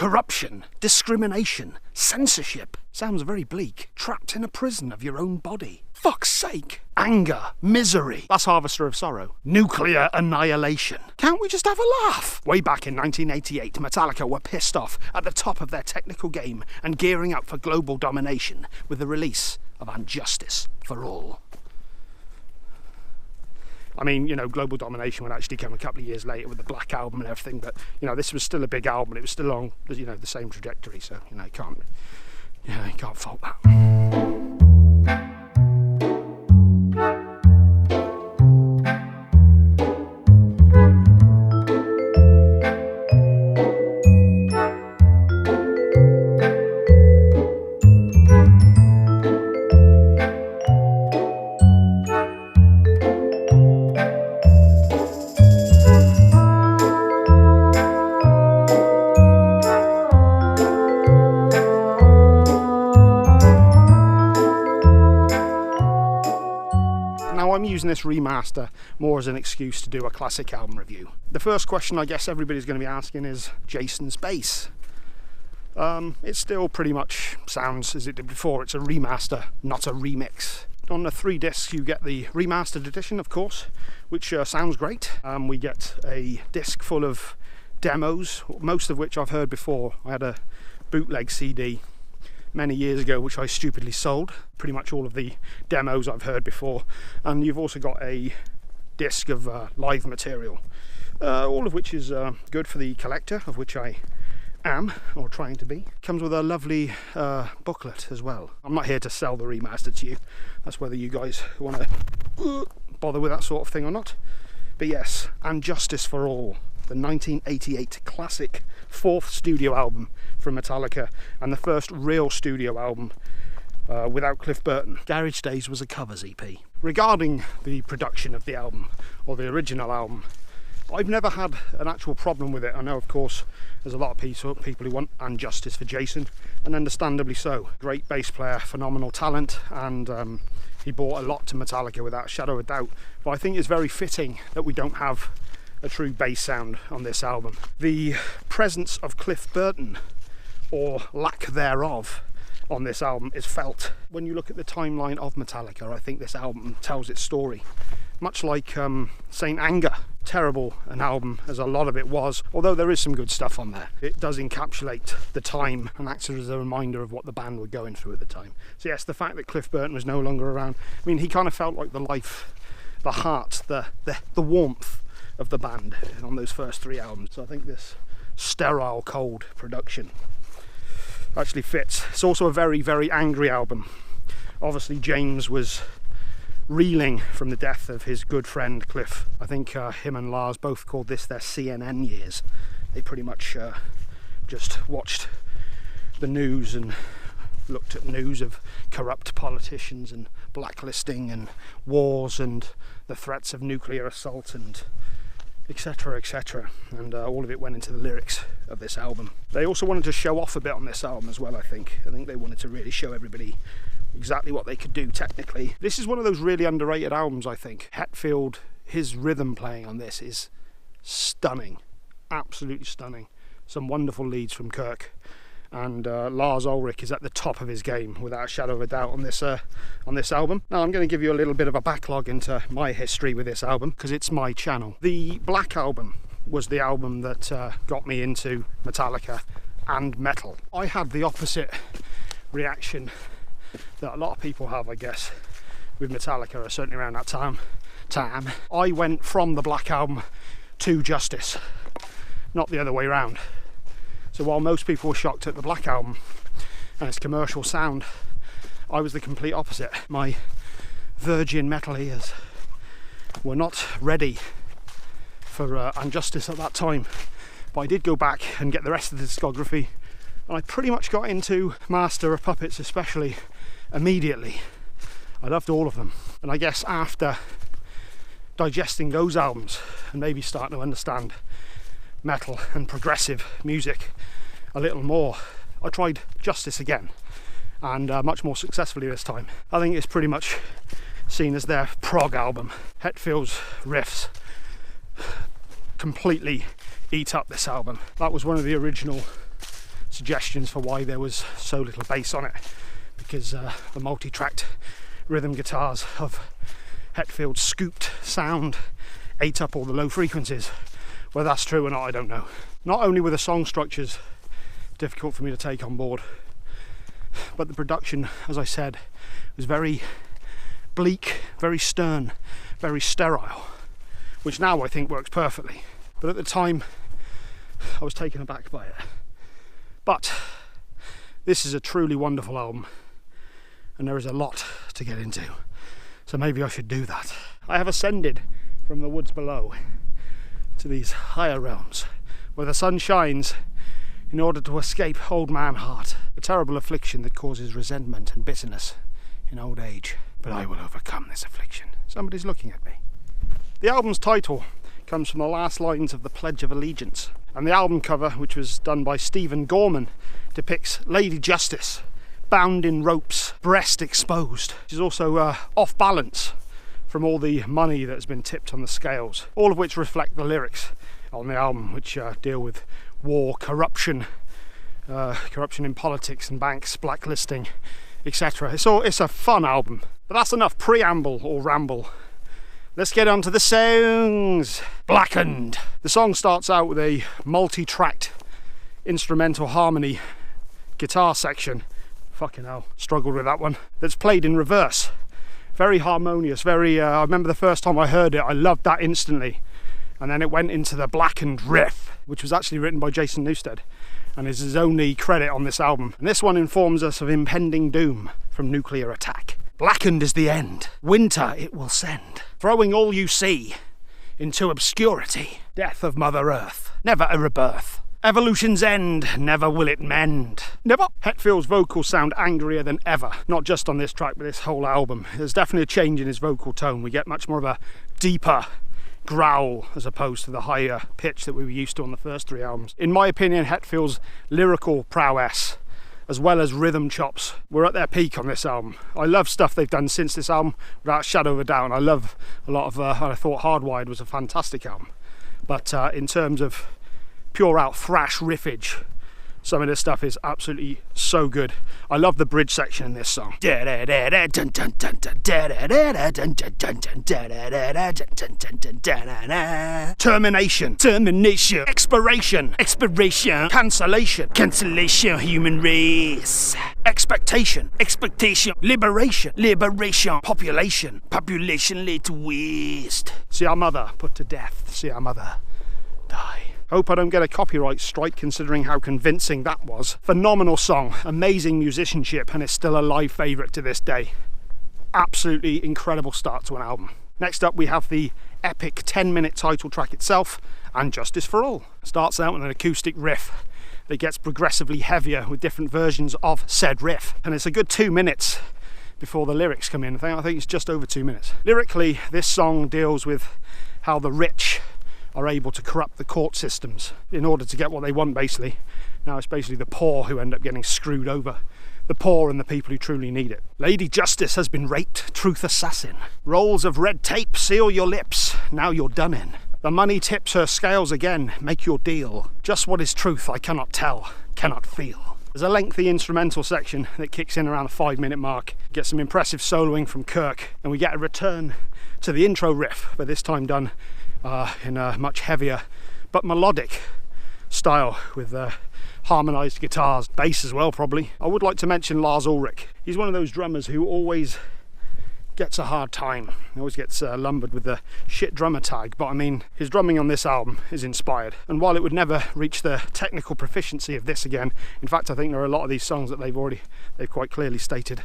Corruption, discrimination, censorship. Sounds very bleak. Trapped in a prison of your own body. Fuck's sake. Anger, misery. That's Harvester of Sorrow. Nuclear annihilation. Can't we just have a laugh? Way back in 1988, Metallica were pissed off at the top of their technical game and gearing up for global domination with the release of And Justice for All. I mean, you know, global domination would actually come a couple of years later with the Black Album and everything, but, you know, this was still a big album. It was still on, you know, the same trajectory, so, you know, you can't fault that. I'm using this remaster more as an excuse to do a classic album review. The first question I guess everybody's going to be asking is Jason's bass. It still pretty much sounds as it did before. It's a remaster, not a remix. On the 3 discs you get the remastered edition, of course, which sounds great. We get a disc full of demos, most of which I've heard before. I had a bootleg CD many years ago which I stupidly sold. Pretty much all of the demos I've heard before, and you've also got a disc of live material, all of which is good for the collector, of which I am, or trying to be. Comes with a lovely booklet as well. I'm not here to sell the remaster to you, that's whether you guys want to bother with that sort of thing or not. But yes, And Justice for All, the 1988 classic 4th studio album from Metallica, and the first real studio album without Cliff Burton. Garage Days was a covers EP. Regarding the production of the album, or the original album, I've never had an actual problem with it. I know, of course, there's a lot of people who want And Justice for Jason, and understandably so. Great bass player, phenomenal talent, and he brought a lot to Metallica without a shadow of a doubt. But I think it's very fitting that we don't have a true bass sound on this album. The presence of Cliff Burton, or lack thereof, on this album is felt. When you look at the timeline of Metallica, I think this album tells its story. Much like Saint Anger, terrible an album as a lot of it was, although there is some good stuff on there. It does encapsulate the time and acts as a reminder of what the band were going through at the time. So yes, the fact that Cliff Burton was no longer around, I mean, he kind of felt like the life, the heart, the warmth of the band on those first 3 albums. So I think this sterile, cold production actually fits. It's also a very, very angry album. Obviously James was reeling from the death of his good friend Cliff. I think him and Lars both called this their CNN years. They pretty much just watched the news and looked at news of corrupt politicians and blacklisting and wars and the threats of nuclear assault and etc, etc, and all of it went into the lyrics of this album. They also wanted to show off a bit on this album as well. I think they wanted to really show everybody exactly what they could do technically. This is one of those really underrated albums, I think. Hetfield, his rhythm playing on this is stunning, absolutely stunning. Some wonderful leads from Kirk, and Lars Ulrich is at the top of his game without a shadow of a doubt on this album. Now I'm going to give you a little bit of a backlog into my history with this album because it's my channel. The Black Album was the album that got me into Metallica and metal. I had the opposite reaction that a lot of people have, I guess, with Metallica, certainly around that time. I went from the Black Album to Justice, not the other way around. So while most people were shocked at the Black Album and its commercial sound, I was the complete opposite. My virgin metal ears were not ready for And Justice at that time, but I did go back and get the rest of the discography, and I pretty much got into Master of Puppets especially immediately. I loved all of them, and I guess after digesting those albums and maybe starting to understand metal and progressive music a little more, I tried Justice again, and much more successfully this time. I think it's pretty much seen as their prog album. Hetfield's riffs completely eat up this album. That was one of the original suggestions for why there was so little bass on it, because the multi-tracked rhythm guitars of Hetfield's scooped sound ate up all the low frequencies. Whether that's true or not, I don't know. Not only were the song structures difficult for me to take on board, but the production, as I said, was very bleak, very stern, very sterile, which now I think works perfectly. But at the time, I was taken aback by it. But this is a truly wonderful album, and there is a lot to get into, so maybe I should do that. I have ascended from the woods below to these higher realms where the sun shines in order to escape old man heart, a terrible affliction that causes resentment and bitterness in old age. But I will overcome this affliction. Somebody's looking at me. The album's title comes from the last lines of the Pledge of Allegiance, and the album cover, which was done by Stephen Gorman, depicts Lady Justice bound in ropes, breast exposed. She's also off balance from all the money that's been tipped on the scales, all of which reflect the lyrics on the album, which deal with war, corruption, corruption in politics and banks, blacklisting, etc. It's a fun album. But that's enough preamble or ramble. Let's get on to the songs. Blackened. The song starts out with a multi-tracked instrumental harmony guitar section. Fucking hell, struggled with that one. That's played in reverse. Very harmonious, very, I remember the first time I heard it, I loved that instantly. And then it went into the Blackened riff, which was actually written by Jason Newsted and is his only credit on this album. And this one informs us of impending doom from nuclear attack. Blackened is the end. Winter it will send, throwing all you see into obscurity. Death of Mother Earth, never a rebirth. Evolution's end, never will it mend. Never. Hetfield's vocals sound angrier than ever, not just on this track but this whole album. There's definitely a change in his vocal tone. We get much more of a deeper growl as opposed to the higher pitch that we were used to on the first three albums. In my opinion, Hetfield's lyrical prowess as well as rhythm chops were at their peak on this album. I love stuff they've done since this album, without a shadow of a doubt. I love a lot of I thought Hardwired was a fantastic album, but in terms of pure out thrash riffage, some of this stuff is absolutely so good. I love the bridge section in this song. Termination, termination, expiration, expiration, cancellation, cancellation, human race. Expectation, expectation, liberation, liberation, population, population laid to waste. See our mother put to death, see our mother die. Hope I don't get a copyright strike considering how convincing that was. Phenomenal song, amazing musicianship, and it's still a live favourite to this day. Absolutely incredible start to an album. Next up we have the epic 10-minute title track itself, and Justice for All. It starts out with an acoustic riff that gets progressively heavier with different versions of said riff, and it's a good 2 minutes before the lyrics come in. I think it's just over 2 minutes. Lyrically, this song deals with how the rich are able to corrupt the court systems in order to get what they want, basically. Now it's basically the poor who end up getting screwed over. The poor and the people who truly need it. Lady Justice has been raped, truth assassin. Rolls of red tape seal your lips, now you're done in. The money tips her scales again, make your deal. Just what is truth I cannot tell, cannot feel. There's a lengthy instrumental section that kicks in around the 5-minute mark. Get some impressive soloing from Kirk, and we get a return to the intro riff, but this time done in a much heavier but melodic style with harmonised guitars, bass as well probably. I would like to mention Lars Ulrich. He's one of those drummers who always gets a hard time. He always gets lumbered with the shit drummer tag, but I mean, his drumming on this album is inspired. And while it would never reach the technical proficiency of this again, in fact I think there are a lot of these songs that they've quite clearly stated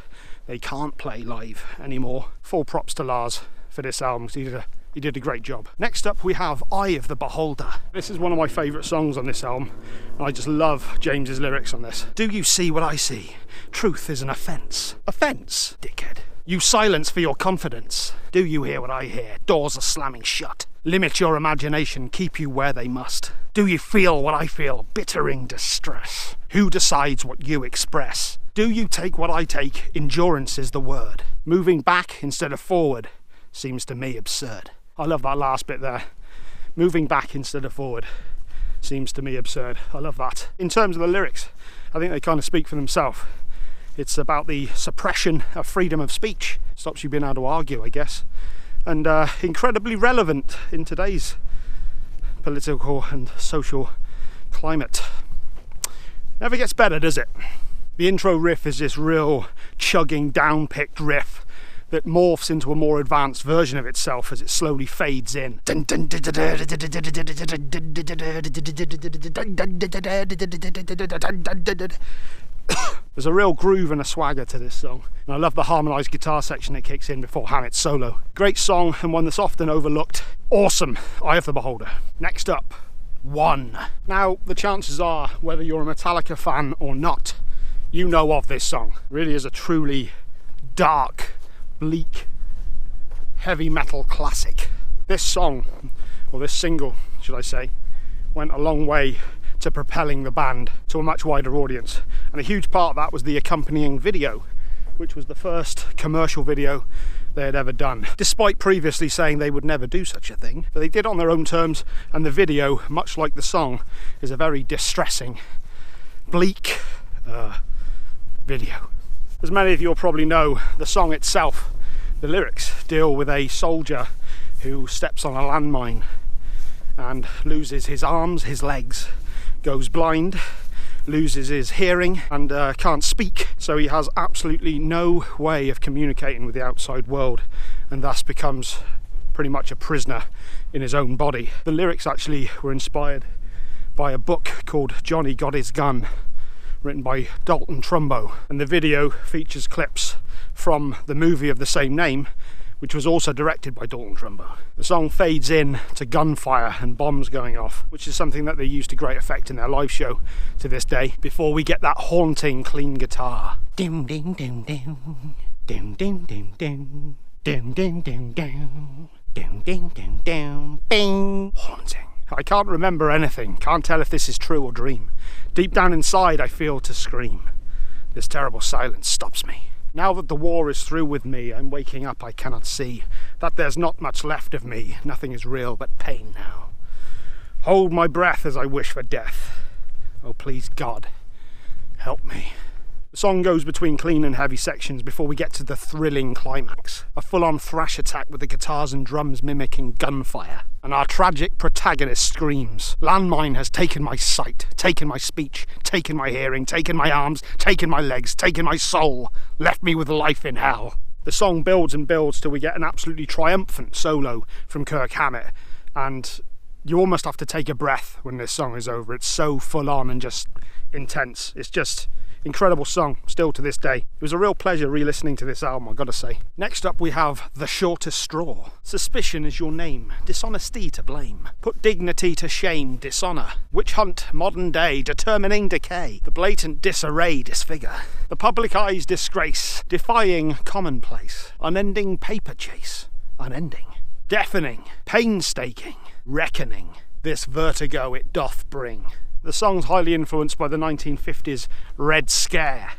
they can't play live anymore. Full props to Lars for this album, because he did a great job. Next up we have Eye of the Beholder. This is one of my favourite songs on this album, and I just love James's lyrics on this. Do you see what I see? Truth is an offence. Offence, dickhead. You silence for your confidence. Do you hear what I hear? Doors are slamming shut. Limit your imagination, keep you where they must. Do you feel what I feel? Bittering distress. Who decides what you express? Do you take what I take? Endurance is the word. Moving back instead of forward seems to me absurd. I love that last bit there. Moving back instead of forward seems to me absurd. I love that. In terms of the lyrics, I think they kind of speak for themselves. It's about the suppression of freedom of speech. Stops you being able to argue, I guess. And incredibly relevant in today's political and social climate. Never gets better, does it? The intro riff is this real chugging, down-picked riff that morphs into a more advanced version of itself as it slowly fades in. There's a real groove and a swagger to this song, and I love the harmonised guitar section that kicks in before Hammett's solo. Great song, and one that's often overlooked. Awesome, eye of the beholder. Next up, One. Now, the chances are, whether you're a Metallica fan or not, you know of this song. It really is a truly dark, bleak, heavy metal classic. This song, or this single, should I say, went a long way to propelling the band to a much wider audience, and a huge part of that was the accompanying video, which was the first commercial video they had ever done, despite previously saying they would never do such a thing. But they did it on their own terms, and the video, much like the song, is a very distressing, bleak video. As many of you will probably know, the song itself, the lyrics, deal with a soldier who steps on a landmine and loses his arms, his legs, goes blind, loses his hearing, and can't speak. So he has absolutely no way of communicating with the outside world, and thus becomes pretty much a prisoner in his own body. The lyrics actually were inspired by a book called Johnny Got His Gun, written by Dalton Trumbo, and the video features clips from the movie of the same name, which was also directed by Dalton Trumbo. The song fades in to gunfire and bombs going off, which is something that they use to great effect in their live show to this day, before we get that haunting clean guitar. Dim dim dim dim dim dim dim dim dim dim dim dim dim dim dim dim bing. Haunting. I can't remember anything, can't tell if this is true or dream. Deep down inside I feel to scream. This terrible silence stops me. Now that the war is through with me, I'm waking up, I cannot see that there's not much left of me. Nothing is real but pain now. Hold my breath as I wish for death. Oh please God, help me. The song goes between clean and heavy sections before we get to the thrilling climax. A full-on thrash attack with the guitars and drums mimicking gunfire. And our tragic protagonist screams, "Landmine has taken my sight, taken my speech, taken my hearing, taken my arms, taken my legs, taken my soul, left me with life in hell." The song builds and builds till we get an absolutely triumphant solo from Kirk Hammett, and you almost have to take a breath when this song is over. It's so full-on and just intense. It's just incredible song, still to this day. It was a real pleasure re-listening to this album, I've got to say. Next up we have The Shortest Straw. Suspicion is your name, dishonesty to blame. Put dignity to shame, dishonour. Witch hunt, modern day, determining decay. The blatant disarray, disfigure. The public eye's disgrace, defying commonplace. Unending paper chase, unending. Deafening, painstaking, reckoning. This vertigo it doth bring. The song's highly influenced by the 1950s Red Scare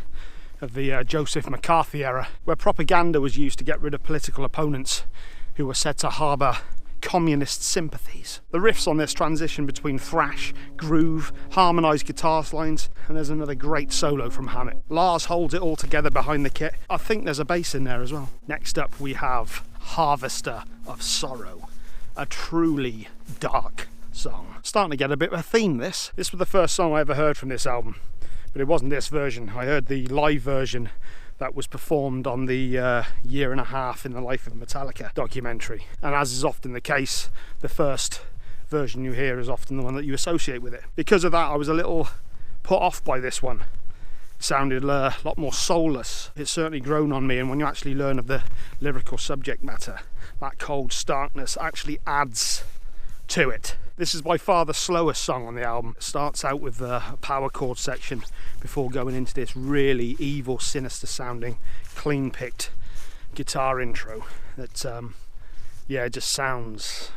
of the Joseph McCarthy era, where propaganda was used to get rid of political opponents who were said to harbour communist sympathies. The riffs on this transition between thrash, groove, harmonised guitar lines, and there's another great solo from Hammett. Lars holds it all together behind the kit. I think there's a bass in there as well. Next up we have Harvester of Sorrow, a truly dark song. Starting to get a bit of a theme, this. This was the first song I ever heard from this album, but it wasn't this version. I heard the live version that was performed on the Year and a Half in the Life of Metallica documentary. And as is often the case, the first version you hear is often the one that you associate with it. Because of that, I was a little put off by this one. It sounded a lot more soulless. It's certainly grown on me, and when you actually learn of the lyrical subject matter, that cold starkness actually adds to it. This is by far the slowest song on the album. It starts out with a power chord section before going into this really evil, sinister sounding, clean picked guitar intro that it just sounds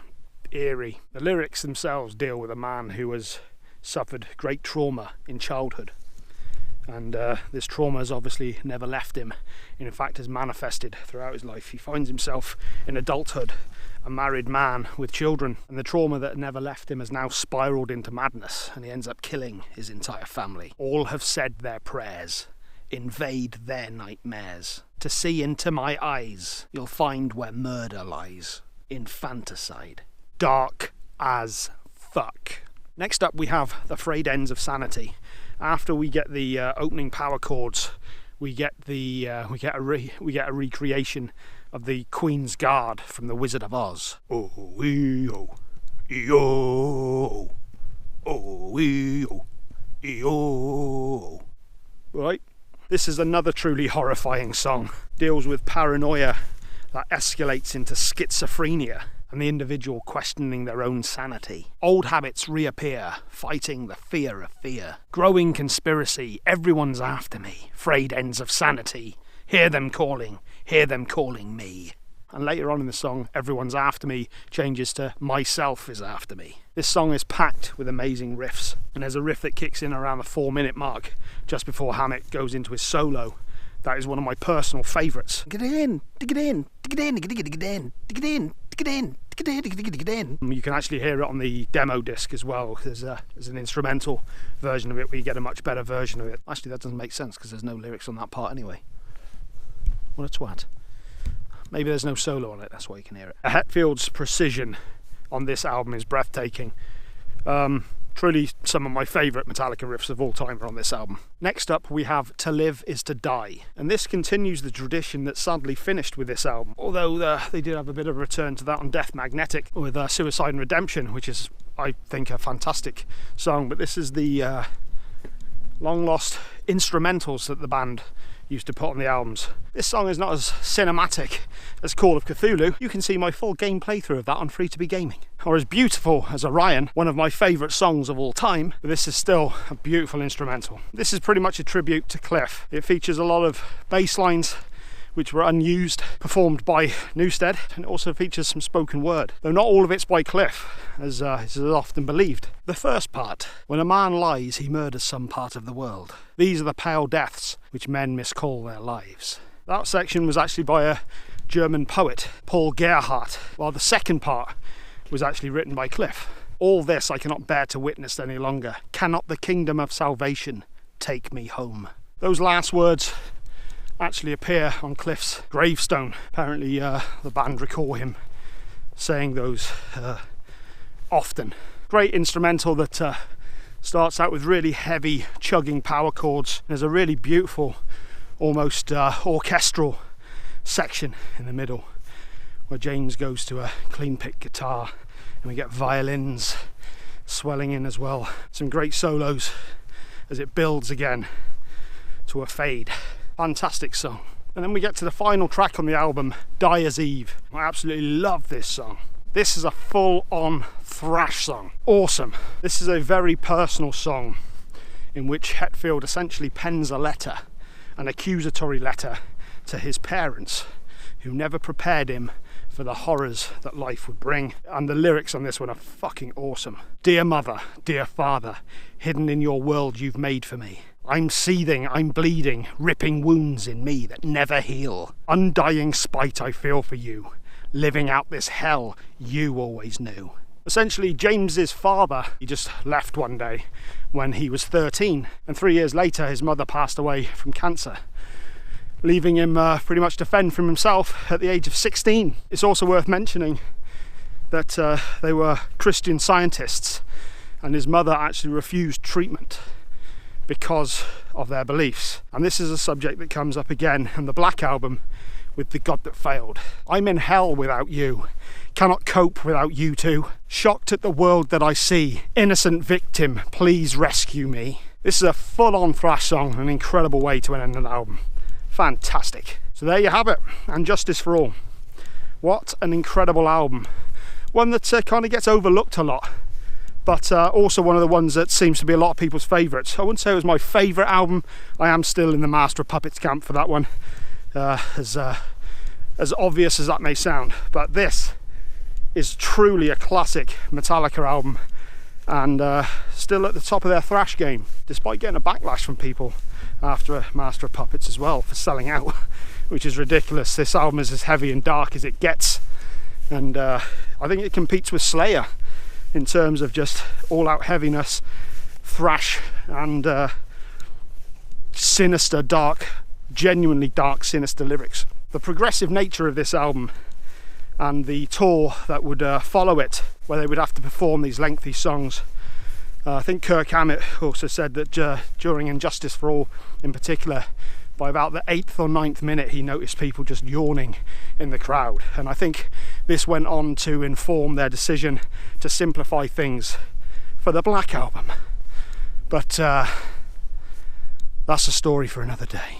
eerie. The lyrics themselves deal with a man who has suffered great trauma in childhood, And this trauma has obviously never left him, and in fact has manifested throughout his life. He finds himself in adulthood, a married man with children, and the trauma that never left him has now spiraled into madness, and he ends up killing his entire family. All have said their prayers, invade their nightmares. To see into my eyes, you'll find where murder lies. Infanticide. Dark as fuck. Next up we have the frayed ends of Sanity. After we get the opening power chords, we get a recreation of the Queen's Guard from The Wizard of Oz. Oh wee oh, e-oh, oh wee oh, e-oh. Right, this is another truly horrifying song. Deals with paranoia that escalates into schizophrenia, and the individual questioning their own sanity. Old habits reappear, fighting the fear of fear. Growing conspiracy, everyone's after me. Frayed ends of Sanity, hear them calling me. And later on in the song, everyone's after me changes to myself is after me. This song is packed with amazing riffs, and there's a riff that kicks in around the 4-minute mark, just before Hammett goes into his solo. That is one of my personal favourites. Get in, dig it in, dig it in, dig it in, dig it in, dig it in, dig it in. You can actually hear it on the demo disc as well. There's an instrumental version of it where you get a much better version of it. Actually, that doesn't make sense because there's no lyrics on that part anyway. What a twat. Maybe there's no solo on it, that's why you can hear it. Hetfield's precision on this album is breathtaking. Truly some of my favourite Metallica riffs of all time are on this album. Next up we have To Live Is To Die, and this continues the tradition that sadly finished with this album, although they did have a bit of a return to that on Death Magnetic with Suicide and Redemption, which is, I think, a fantastic song. But this is the long lost instrumentals that the band used to put on the albums. This song is not as cinematic as Call of Cthulhu. You can see my full game playthrough of that on Free to Be Gaming. Or as beautiful as Orion, one of my favourite songs of all time, but this is still a beautiful instrumental. This is pretty much a tribute to Cliff. It features a lot of bass lines which were unused, performed by Newsted, and it also features some spoken word, though not all of it's by Cliff, as is often believed. The first part: when a man lies, he murders some part of the world. These are the pale deaths which men miscall their lives. That section was actually by a German poet, Paul Gerhardt, while the second part was actually written by Cliff. All this I cannot bear to witness any longer. Cannot the kingdom of salvation take me home? Those last words actually appear on Cliff's gravestone. Apparently the band recall him saying those often. Great instrumental that starts out with really heavy chugging power chords. There's a really beautiful, almost orchestral section in the middle where James goes to a clean pick guitar, and we get violins swelling in as well. Some great solos as it builds again to a fade. Fantastic song. And then we get to the final track on the album, Dyers Eve. I absolutely love this song. This is a full-on thrash song. Awesome. This is a very personal song in which Hetfield essentially pens a letter, an accusatory letter to his parents, who never prepared him for the horrors that life would bring. And the lyrics on this one are fucking awesome. Dear mother, dear father, hidden in your world you've made for me. I'm seething, I'm bleeding, ripping wounds in me that never heal. Undying spite I feel for you, living out this hell you always knew. Essentially, James's father, he just left one day when he was 13, and 3 years later his mother passed away from cancer, leaving him pretty much to fend for himself at the age of 16. It's also worth mentioning that they were Christian Scientists, and his mother actually refused treatment because of their beliefs. And this is a subject that comes up again in the Black Album with The God That Failed. I'm in hell without you, cannot cope without you two. Shocked at the world that I see, innocent victim, please rescue me. This is a full-on thrash song, an incredible way to end an album. Fantastic. So there you have it, and Justice for All. What an incredible album. One that kind of gets overlooked a lot, but also one of the ones that seems to be a lot of people's favourites. I wouldn't say it was my favourite album. I am still in the Master of Puppets camp for that one, as obvious as that may sound. But this is truly a classic Metallica album, and still at the top of their thrash game, despite getting a backlash from people after Master of Puppets as well for selling out, which is ridiculous. This album is as heavy and dark as it gets, and I think it competes with Slayer in terms of just all-out heaviness, thrash, and sinister, dark, genuinely dark, sinister lyrics. The progressive nature of this album and the tour that would follow it, where they would have to perform these lengthy songs. I think Kirk Hammett also said that during Injustice for All in particular, by about the 8th or 9th minute he noticed people just yawning in the crowd, and I think this went on to inform their decision to simplify things for the Black Album. But that's a story for another day.